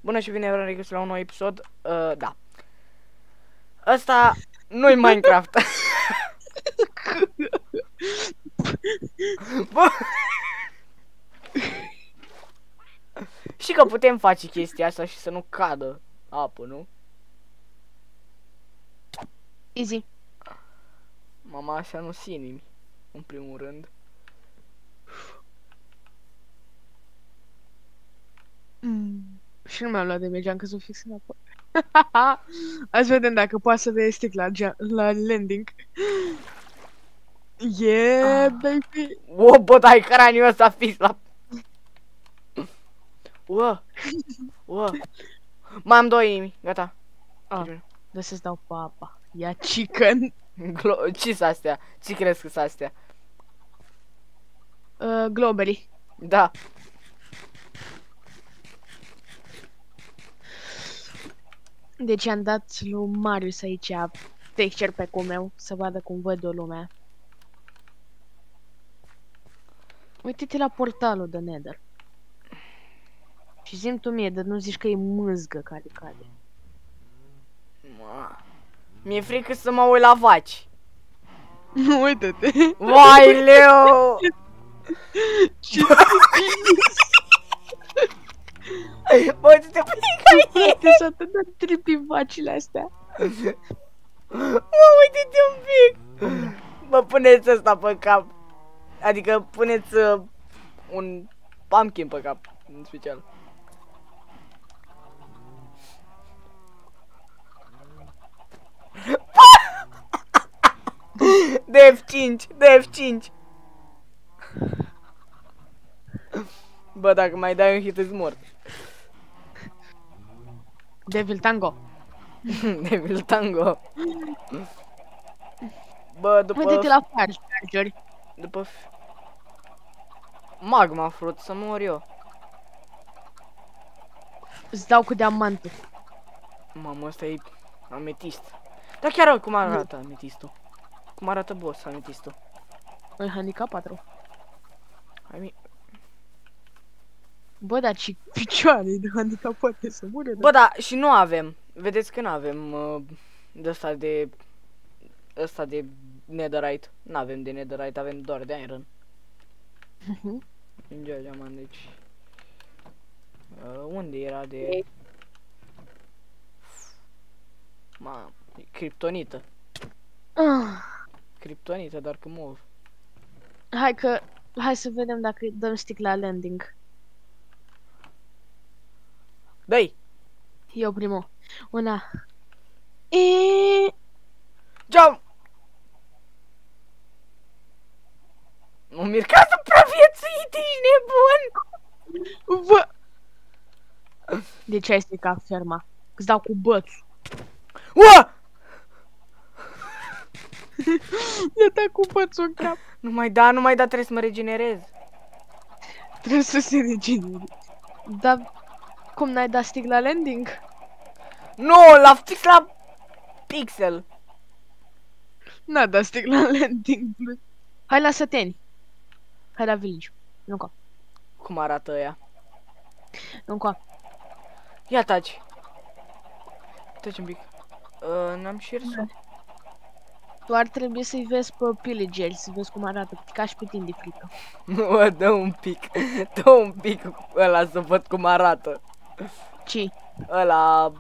Bună și bine v-am regăsit la un nou episod. Da. Ăsta nu-i Minecraft. Bă. Și că putem face chestia asta și să nu cadă apă, nu? Easy. Mama, așa nu sinim, în primul rând. Și nu mi-am luat de merge, am căzut fix în apă. Hai să vedem dacă poate să dea stick la landing. Yeah, baby! O, bă, dai craniul ăsta fix la... Ua! Ua! Mai am 2 inimi, gata. Da să-ți dau pe apa. Ia chicken! Ce-s astea? Ce crezi că-s astea? Globally. Da. Deci am dat lui Marius aici texture pack-ul meu, să vadă cum văd o lumea. Uite-te la portalul de Nether. Și zi-mi tu mie, dar nu zici că e mâzgă care cade. Mi-e frică să mă uit la vaci. Uite-te! Vai, Leo! Ce Bă, uite-te pe care e! s-a atât de tripi vacile astea. Mă, uite-te un pic! Bă, puneți ăsta pe cap. Adică puneți un pumpkin pe cap, în special. DF5, DF5. Bă, dacă mai dai un hit îți mor. Devil Tango. Devil Tango. Bă, după... Uite-te la fargeri. După... Magma fruit, să mor eu. Îți dau cu diamantul. Mamă, ăsta e ametist. Dar chiar cum arată ametistul? Cum arată boss ametistul? În handicap 4. Hai, Bă, dar ce picioare de handicap poate să mure. bă, da, și nu avem. Vedeți că nu avem de ăsta de... ăsta de netherite. Nu avem de netherite, avem doar de iron. Îngeagea, man, deci... unde era de... Ma, e kryptonită. Kryptonită, dar că mov. Hai să vedem dacă dăm stick la landing. Dă-i! Eu primul. Una. Jump! Mă mir ca să supraviețuit, ești nebun! Bă! De ce ai stricat ferma? Îți dau cu bățul. Ua! I-a dat cu bățul în cap. Nu mai da, nu mai da, trebuie să mă regenerez. Trebuie să se regenere. Dar cum n-ai dat stick la landing? Nu, la fix la pixel. N-a dat stick la landing. Hai la săteni. Hai la village. Nu-nco. Cum arată ăia? Nu-nco. Ia taci. Taci un pic. N-am șersul. Tu ar trebui să-i vezi pe pillageri, să vezi cum arată, ca și pe tine de frică. Mă, dă un pic. Dă un pic ăla să văd cum arată. Ce? Ăla...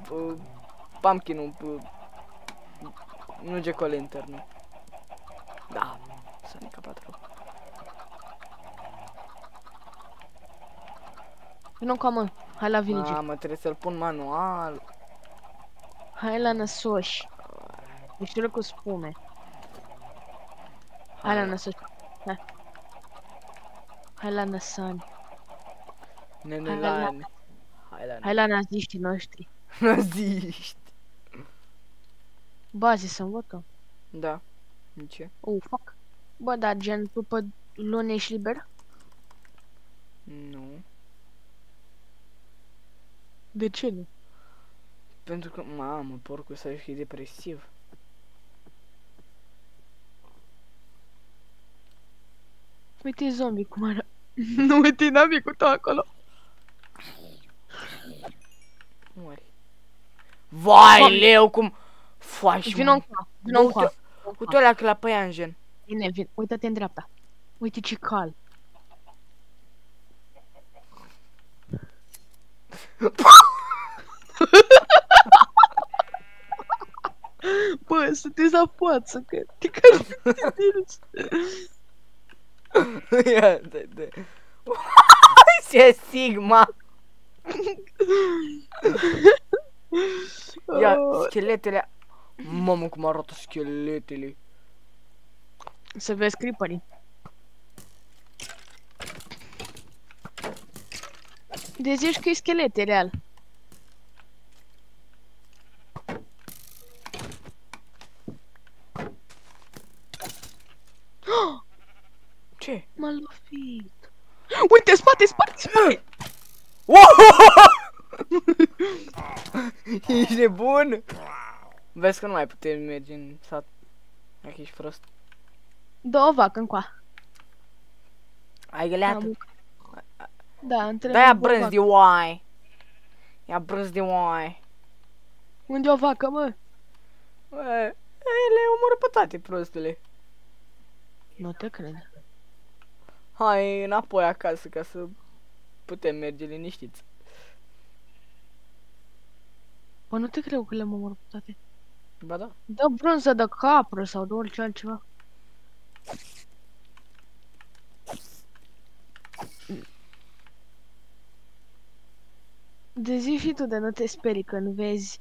pumpkin-ul... nu Jack-o-lantern, nu. Da. Sonic 4. Nu-nco, mă. Hai la village. Mamă, trebuie să-l pun manual. Hai la năsoși. Miștură cu spume. Hai la năsoși. Hai. Hai la năsani. Nenelan. Hai la naziștii noștri. Naziști. Baze să învățăm. Da. Ce? Fuck. Bă, dar gen, tu pe lună ești liber? Nu. De ce nu? Pentru că, mamă, porcul ăsta e depresiv. Uite zombie cum arată. Nu uite inamicul tău acolo. Mori. Vai, leu, cum faci, Vino încoa, vino încoa. Uite ăla că la păianjen. Bine, vin, uită-te în dreapta. Uite ce cal. Bă, sunteți la față, că te cazi Ia, de. Ce Sigma! Ia, scheletele. Mamă, cum arată scheletele. Să vezi creeperii. De zici că e schelete, real. Ce? M-a lovit. Uite, spate, spate, spate! Ești nebun? Vezi că nu mai putem merge în sat. Dacă ești prost. Dă o vacă încoa. Ai găleată? Da, între. Da, ia brânz de oai. Ia brânz de oai. Unde e o vacă, mă? Le omoră pe toate, prostule. Nu te cred. Hai înapoi acasă ca să putem merge liniștiți. Bă, nu te cred că le-am omorât pe toate. Ba da. Dă brânză de capră sau de orice altceva. De zi și tu de nu te sperii când vezi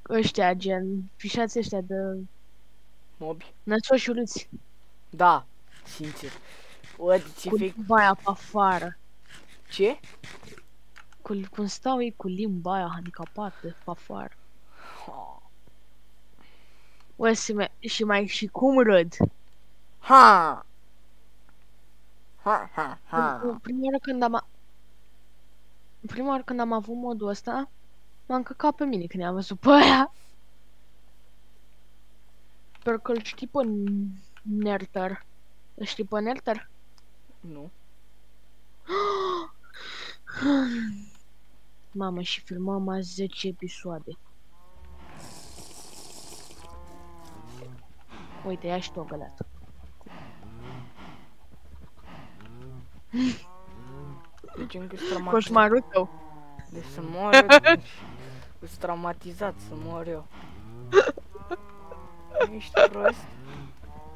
ăștia gen, fișați ăștia de Mobi. năsoși urâți. Da, sincer. Uite ce Cu fake. limba aia pe afară. Ce? Cum stau ei cu limba aia handicapată pe afară. Ue, și mai și cum râd. Ha! Ha, ha, ha. Prima oară când am avut modul ăsta, m-am căcat pe mine când i-am văzut pe aia. Sper că îl știi pe Nerter. Îl știi pe Nerter? Nu. Mamă, și filmam azi 10 episoade. Uite, ia și tu o găleată. Deci încă sunt traumatizat. Coșmarul tău. Deci să mor eu. Sunt traumatizat să mor eu. Ești prost?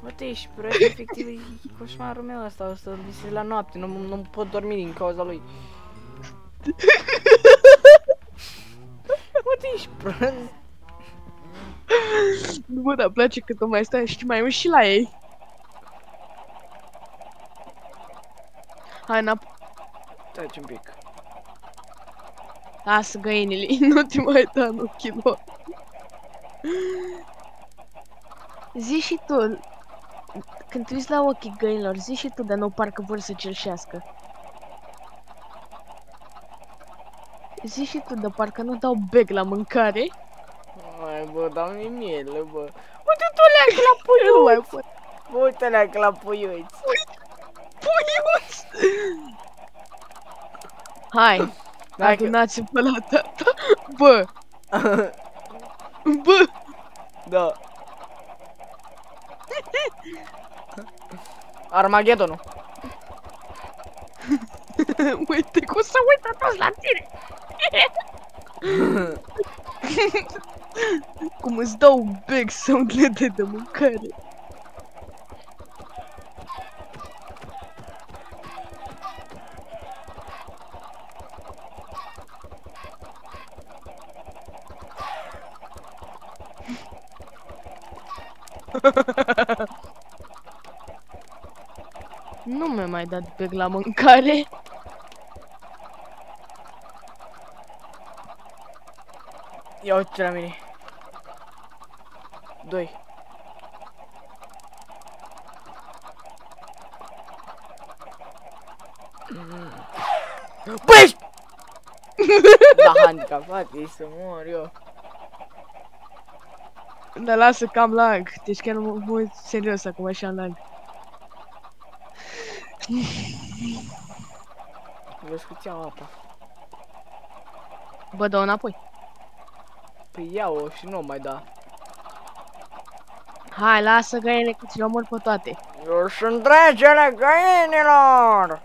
Bă, te ești prost, efectiv e coșmarul meu ăsta, o să visez la noapte, nu pot dormi din cauza lui. Bă, te ești prost? Nu mă, dar place cât o mai stai și mai uși și la ei. Hai înapoi. Taci un pic. Lasă găinile, nu te mai da în ochii lor. Zi și tu, când te uiți la ochii găinilor, zi și tu, dar nu parcă vor să cerșească. Zi și tu, dar parcă nu dau bec la mâncare. Mai bă, dau-mi miele, bă. Uite-tu leac la puiuți! Bă, uite leac la puiuți! Puiuți! Hai, adunați-vă pe la tata. Bă! Bă! Da. Armagedonul. Uite cum se uită toți la tine! Cum îți dau bec soundlete de mâncare. Nu mi-a mai dat bec la mâncare. Ia uite la mine. 2. Băi! Da, handicapat, e să mor eu. Dar lasă că am lag. Deci chiar nu mă uit serios acum așa am lag. Vezi că ți-am apa. Bă, dă-o înapoi. Păi ia-o și nu o mai da. Hai, lasă găinile că ți le omor pe toate. Eu sunt regele găinilor!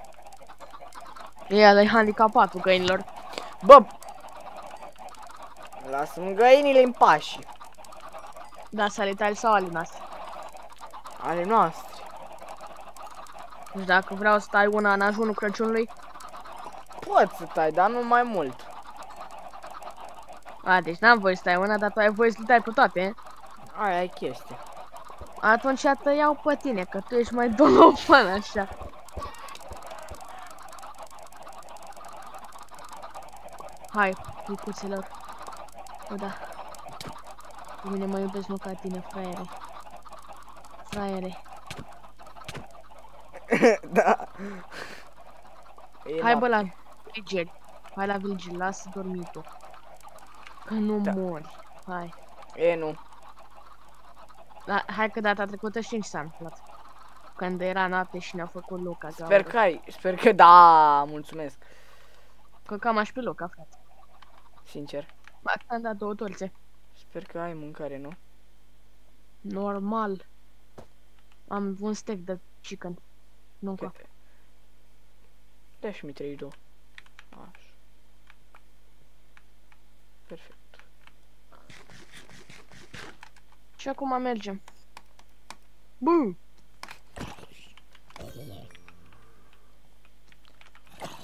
El e handicapatul găinilor. Bă! Lasă-mi găinile în pași. Da, să ale tale sau ale noastre. Ale noastre. Deci dacă vreau să tai una în ajunul Crăciunului, Poți să tai, dar nu mai mult. a, deci n-am voie să tai una, dar tu ai voie să le tai pe toate. Aia e chestia. Atunci te iau pe tine, că tu ești mai dolofan așa. Hai, micuților. O, da. Pe mine mă iubesc nu ca tine, fraiere. Fraiere. Da. Hai bă la Vigil. Hai la Vigil, lasă dormitul. Că nu Da. mori. Hai. E, nu. Hai că data trecută știm ce s-a întâmplat. Când era noapte și ne-a făcut Luca. Sper că da, mulțumesc. Că cam aș pe Luca, frate. Sincer. Am dat 2 torțe. Sper că ai mâncare, nu? Normal. Am un steak de chicken. Nu încă. Da și mi 32. Așa. Perfect. Și acum mergem. Bă!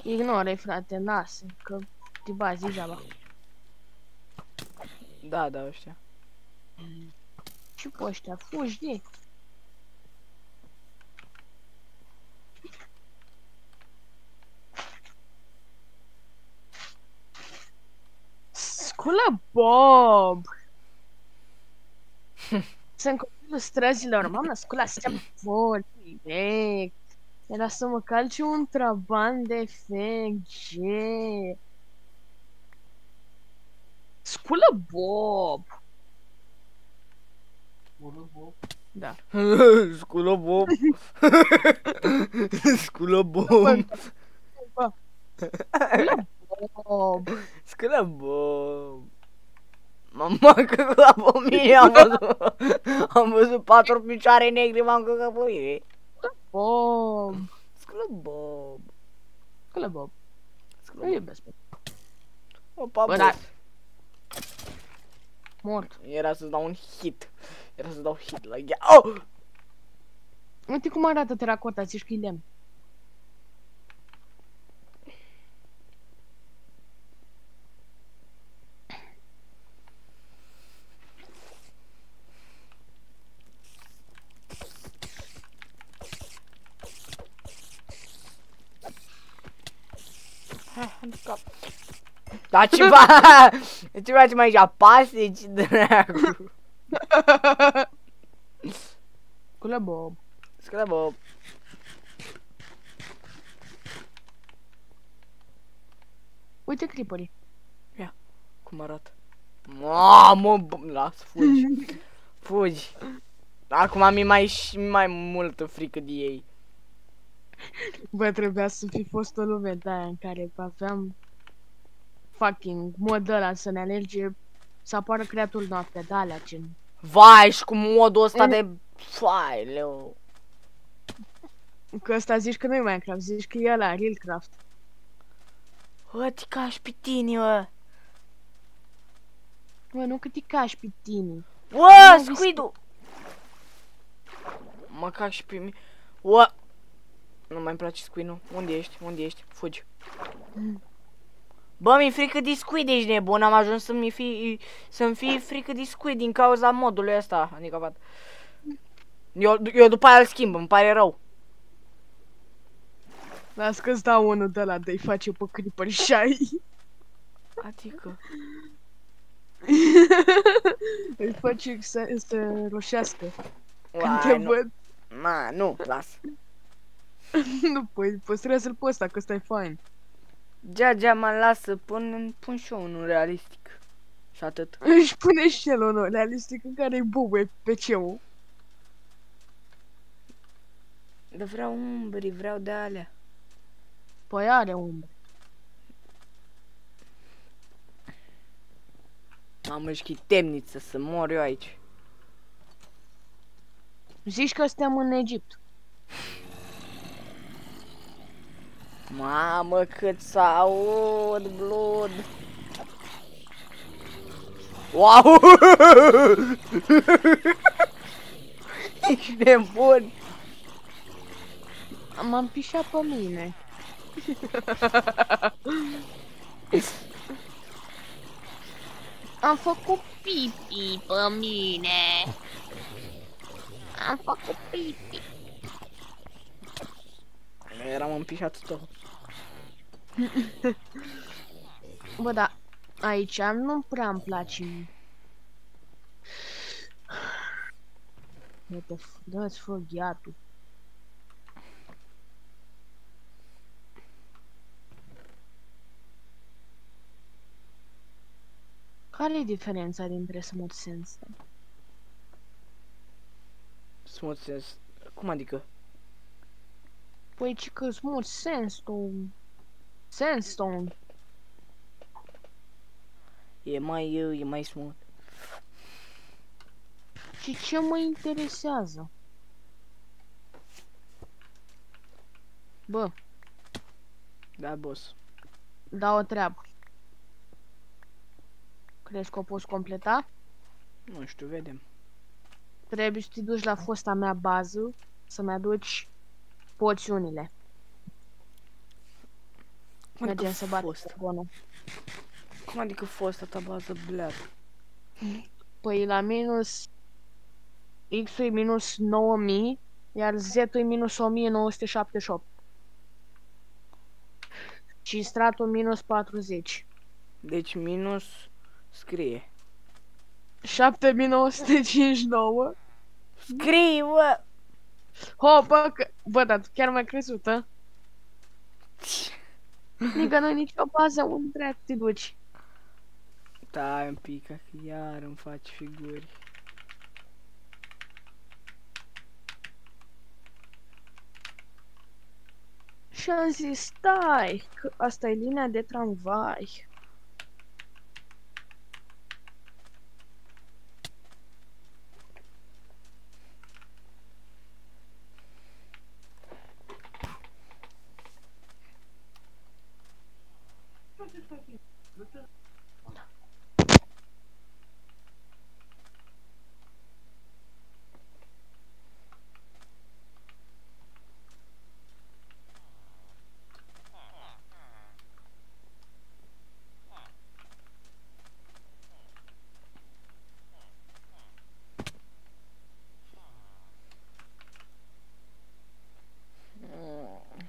Ignore, frate, lasă, că te bazi degeaba. Da, da, ăștia. Și pe ăștia, fugi de. Sculă Bob! Sunt copilul străzilor, mamă, sculă, suntem foarte direct. Era să mă calci un trabant de FG. Sculă Bob! Da. Sculă Bob. Sculă Bob. Bă. Sculă Bob! Sculă Bob. Mama, că la pe mine am văzut 4 picioare negre, m-am căcat pe mine. Bob! Sculă Bob. Sculă Bob! Sculă Nu Bob. iubesc pe Opa, Bă, bă. dar- Mort. Era să-ți dau un hit. Era să dau hit la ea. Oh! Uite cum arată teracota, zici că e lemn. Da, ceva! Ceva ce mai aici, pasage, dracu. Sculă Bob! Sculă Bob. Uite creeperii. Cum arată? Mamă, las, fugi. Fugi. Acum mi mai multă frică de ei. Bă, trebuia să fi fost o lume de aia în care aveam fucking mod ăla să ne alerge să apară creatul noaptea, de alea gen. Vai, și cu modul ăsta de... Vai, leu. Că ăsta zici că nu-i Minecraft, zici că e ăla, Realcraft. Bă, te cași pe tine, bă. Bă, nu că te cași pe tine. Bă, Nu, squid-ul. Mă cac și pe mine. Bă. Nu mai-mi place squid-ul. Unde ești? Unde ești? Fugi. Bă, mi-e frică de squid, ești nebun. Am ajuns să-mi fie frică de squid din cauza modului ăsta. Adică, eu după aia îl schimb, îmi pare rău. Las că-ți dau unul de ăla de-i face pe creeper shy. Adică... Îi face să roșească. Când Uai, te nu. văd. Na, nu, las. Nu, păi, păstrează-l pe ăsta, că ăsta e fain. Gea, mă lasă, pun și eu unul realistic. Și atât. Își pune și el unul realistic în care-i bubuie pe ceu. Dar vreau umbri, vreau de alea. Păi are umbre. Mamă, și temniță să mor eu aici. Zici că suntem în Egipt. Mamă, cât s-aud, blood. Wow! Ești nebun. M-am pișat pe mine. Am făcut pipi pe mine. Am făcut pipi. Eram împișat tot. Bă, da, aici nu prea îmi place. Dă-ți fă gheatul. Care e diferența dintre Smooth Sense? Smooth Sense. Cum adică? Păi ce că Smooth Sandstone. Sandstone. E mai smooth. Și ce mă interesează? Bă, Da, boss. da o treabă. Crezi că o poți completa? Nu știu, vedem. Trebuie să te duci la fosta mea bază să-mi aduci poțiunile. Mergem să batem dragonul. Cum adică fosta ta bază, bleat? Păi la minus... X-ul e minus 9000, iar Z-ul e minus 1978. Și stratul minus 40. Deci minus scrie. 7959. Scrie, bă! Ho, bă, dar tu chiar m-ai crezut, a? Nică nu-i nicio bază, unde dracu te duci? Stai un pic, că iar îmi faci figuri. Și am zis, stai, că asta e linia de tramvai.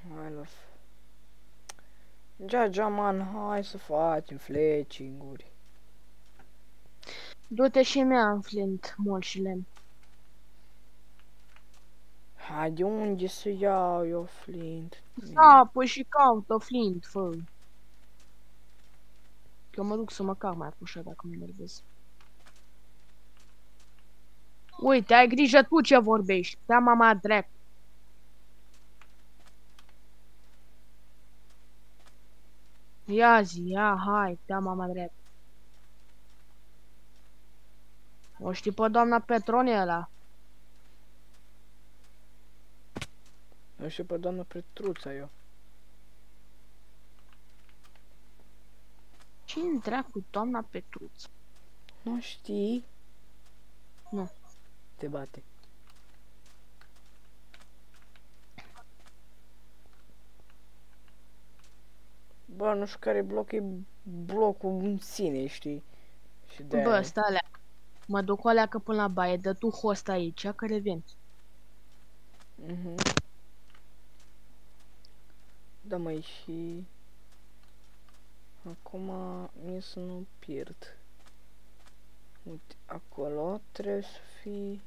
Hai las. Man, hai să facem fletching-uri. Du-te și mea în flint, mult și lemn. Hai, de unde să iau eu flint? Da, păi și caută flint, fă. Eu mă duc să mă cac mai pușă dacă mă enervez. Uite, ai grijă tu ce vorbești. Da, mama drept. Ia zi, ia, hai, da, mama drept. O știi pe doamna Petronela? Eu știu pe doamna Petruța eu. Cine dracu doamna Petruță? Nu știi? Nu. Te bate. Bă, nu știu care bloc e blocul în sine, știi? Și de Bă, stai alea. Mă duc o leacă până la baie, dă tu host aici, că revin. Da, măi, și... Acum mie să nu pierd. Uite, acolo trebuie să fii...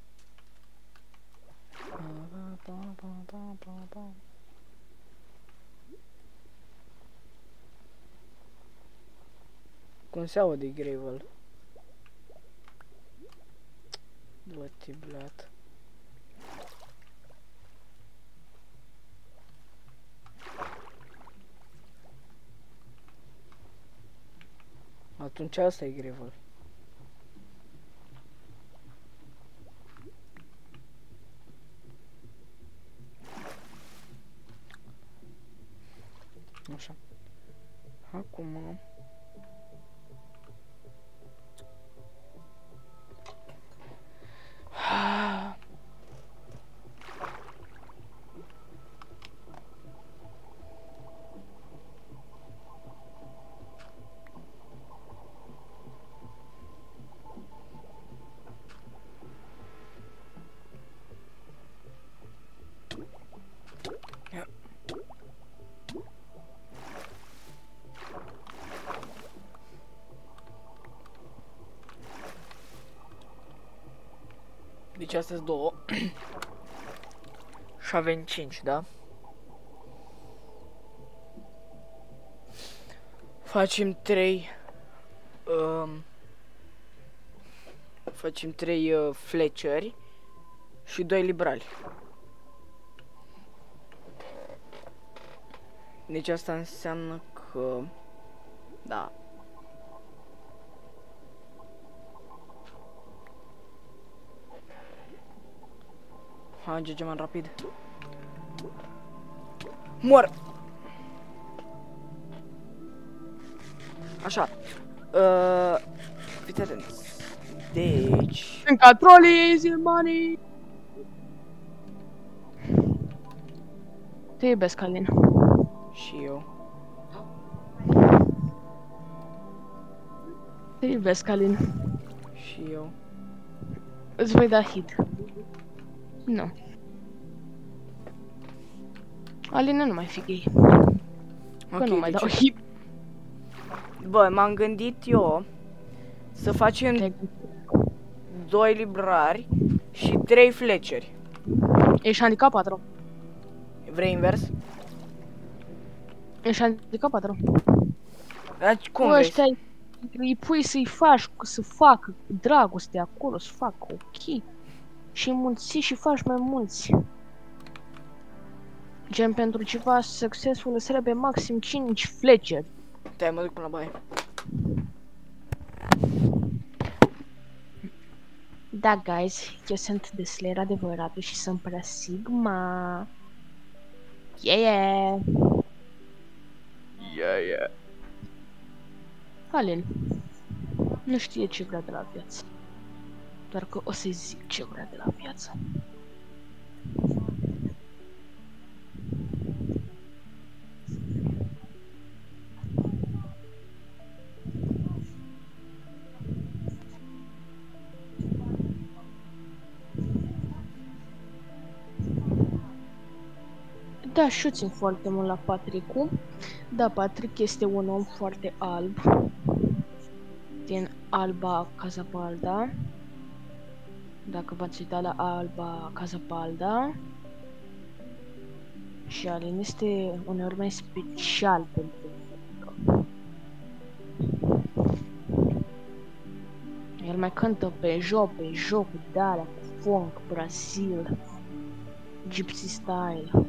Cum se aude gravel? Bă-te, blat. Atunci asta e gravel. Așa. Acum... Deci astea sunt 2 și avem 5, da? Facem 3 facem 3 fleceri și 2 librali. Deci asta înseamnă că da. Hai, GG man, rapid. Mor! Așa. Fiți atenți. Deci... Încă trolii, easy money! Te iubesc, Alin. Și eu. Te iubesc, Alin. Și eu. Îți voi da hit. Nu. Alina, nu mai fi gay. Că Ok, nu mai deci dau hit. bă, m-am gândit eu să facem 2 librari și 3 fleceri. Ești handicapat, rău. Vrei invers? Ești handicapat, rău. Dar cum Bă, vrei? ăștia îi pui să-i faci, să facă dragoste acolo, să facă ok. Și înmulți și faci mai mulți. Gen, pentru ceva succesful îți trebuie maxim 5 fleceri. Te-ai mă duc până la baie. Da, guys, eu sunt de Slayer adevăratul și sunt prea Sigma. Yeah! Yeah. Alin nu știe ce vrea de la viață. Doar că o să-i zic ce vrea de la viață. Da, și eu țin foarte mult la Patricu. Da, Patrick este un om foarte alb. Din Alba Casapalda. Dacă v-ați uitat la Alba Casapalda. Și Alin este uneori mai special pentru muzică. El mai cântă pe jocuri de alea cu funk, Brazil, gypsy style.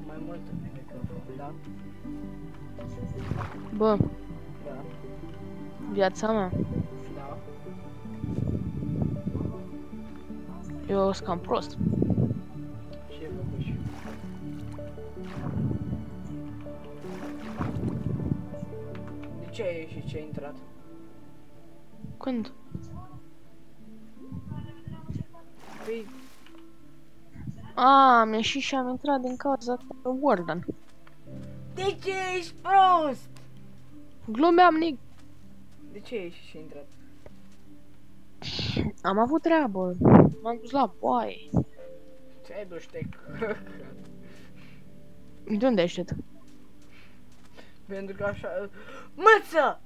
Mai mult în microfon, da? Bă, Da. viața mea, Da. eu sunt cam prost. Ce ai făcut și? De ce ai ieșit? Ce ai intrat? Când? Păi, Am ieșit și am intrat din cauza Warden. de ce ești prost? Glumeam, Nick. De ce ai ieșit și ai intrat? Am avut treabă. M-am dus la boaie. Ce ai dus te De unde ești tu? Pentru că așa... Măță!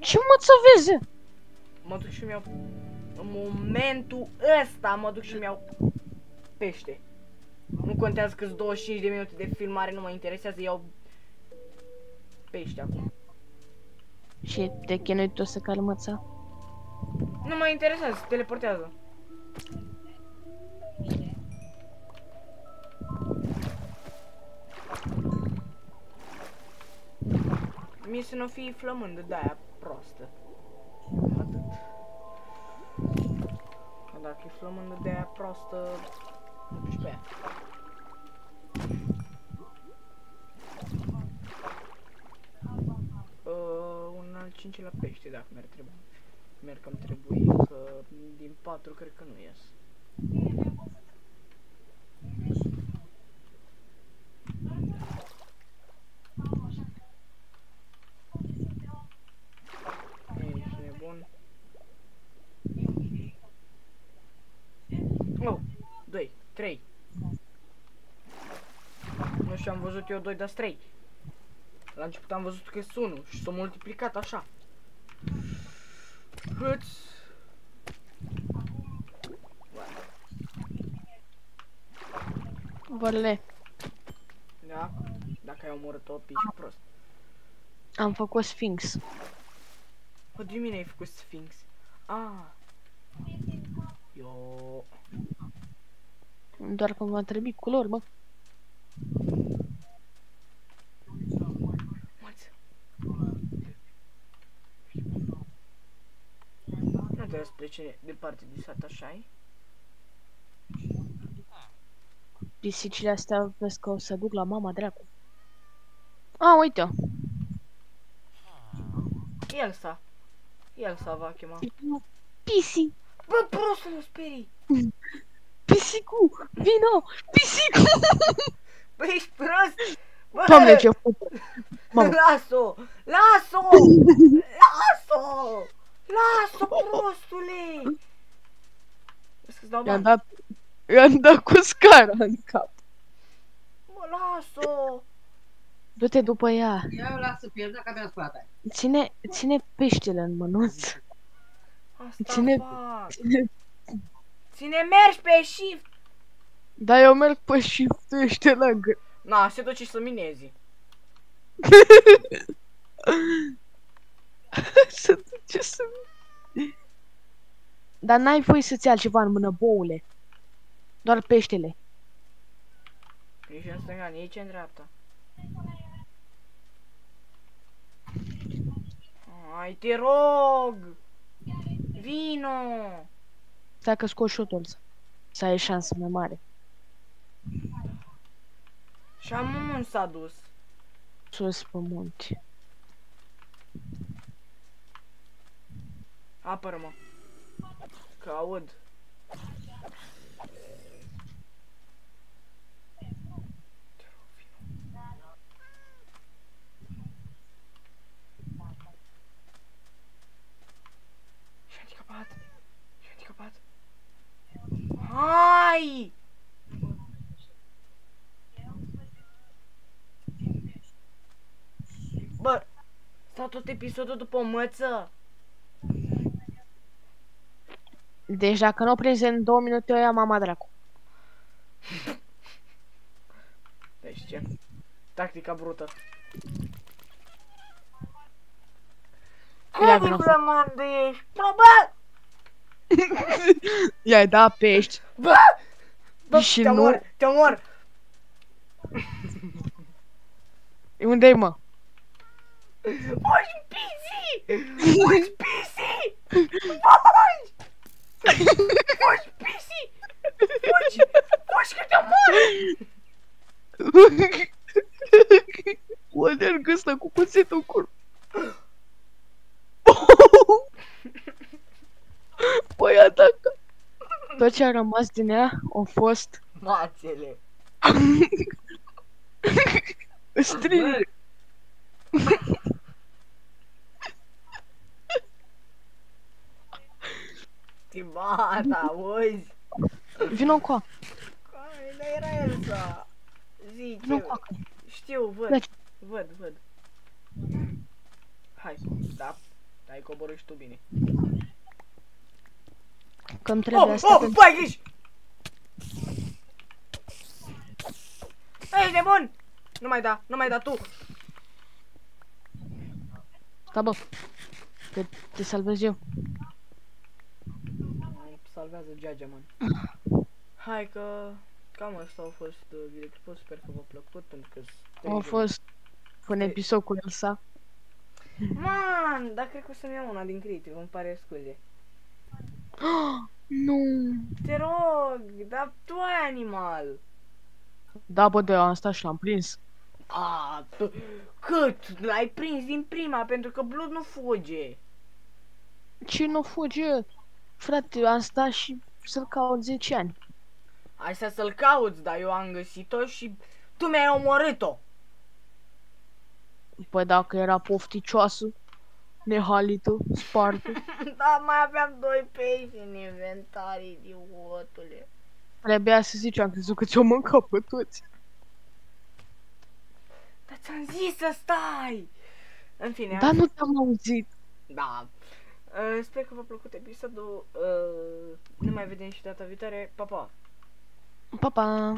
Ce mă să vezi? Mă duc și mi-au... În momentul ăsta mă duc și mi-au pește. Nu contează că 25 de minute de filmare, nu mă interesează, iau pește acum. Și te chinui tu să calmi măța? Nu mă interesează, se teleportează. Mie să nu fie flămândă de-aia prostă. Atât. Că dacă e flămândă de-aia prostă, nu duci pe ea. Un al cincilea pește, dacă mi-ar trebui. Mi-ar cam trebui, că din 4 cred că nu ies. Ești nebun. Oh, 2, 3. Nu știu, am văzut eu 2, dar 3. La început am văzut că sunt 1 și s-a multiplicat așa. Hâți. Vărle, Da? Dacă ai omorât-o, pici prost. am făcut Sphinx. Bă, de mine ai făcut Sphinx? Ah. Eu... Doar că m-a trebuit culori, bă. Măță. Nu trebuie să plece departe de sat, așa-i? Pisicile astea vezi că o să duc la mama dracu. A, uite-o. Elsa va chema. Pisi. Bă, prostule, sperii! Pisicu, vino! Pisicu! Bă, ești prost! Bă! Doamne, ce făcut! Mamă. Las-o! Las-o! Las-o! Las-o, prostule! Vezi că-ți dau bani. I-am dat cu scara în cap. Mă, las-o! Du-te după ea. Ia o lasă pe el, dacă avea spate. Ține peștele în mânuț. Asta Ține- fac! Ține... Ține, mergi pe shift! Da, eu merg pe shift, tu ești la gât. Na, se duce și să minezi. Să duce să... Dar n-ai voie să-ți ia altceva în mână, boule. Doar peștele. Nici în stânga, nici în dreapta. Hai, te rog! Vino! Stai că scoți șotul să ai șansă mai mare. Și am un s-a dus. Sus pe munte. Apără-mă. Că aud. Te rog, vino. Și handicapat. Și handicapat. Hai! Bă, stau tot episodul după o măță. Deci dacă nu o prinzi în 2 minute, o ia mama dracu. Deci ce? Tactica brută. Ia Cum vină. de flămândă ești? Bă! I-ai dat pești. Bă! Bă, Și te nu- omor, te omor! Unde-i, mă? Oși pisi! Oși pisi! Oși! Oși pisi! Oși! Oși că te omor! O alerg ăsta cu cuțitul în cur. Păi atacă. Tot ce a rămas din ea a fost Mațele! strigă. Stimata, auzi? Vino încoa. Care, dar era Elsa? Zice, Vino încoa. știu, văd, Deci. văd. Hai, da, ai coborât și tu bine. Că îmi trebuie asta pentru... Băi, grijă! Ei, nebun! Nu mai da tu! Da, bă. Că te salvez eu. Salvează Geagea, man. Hai că... Cam asta a fost videoclipul, sper că v-a plăcut, pentru că... A fost un episod cu Elsa. Man, dar cred că o să-mi iau una din Creative, îmi pare scuze. Nu. Te rog, dar tu ai animal. Da, bă, de am stat și l-am prins. Cât? L-ai prins din prima, pentru că Blood nu fuge. Ce nu fuge? Frate, am stat și să-l caut 10 ani. Hai să-l cauți, dar eu am găsit-o și tu mi-ai omorât-o. Păi dacă era pofticioasă, nehalită, spartă, Da, mai aveam 2 pești în inventar, idiotule. trebuia să zici, am crezut că ți-o mâncat pe toți. Dar ți-am zis să stai. În fine, Dar nu te-am auzit. da. Sper că v-a plăcut episodul. Ne mai vedem și data viitoare. Pa, pa! Pa, pa!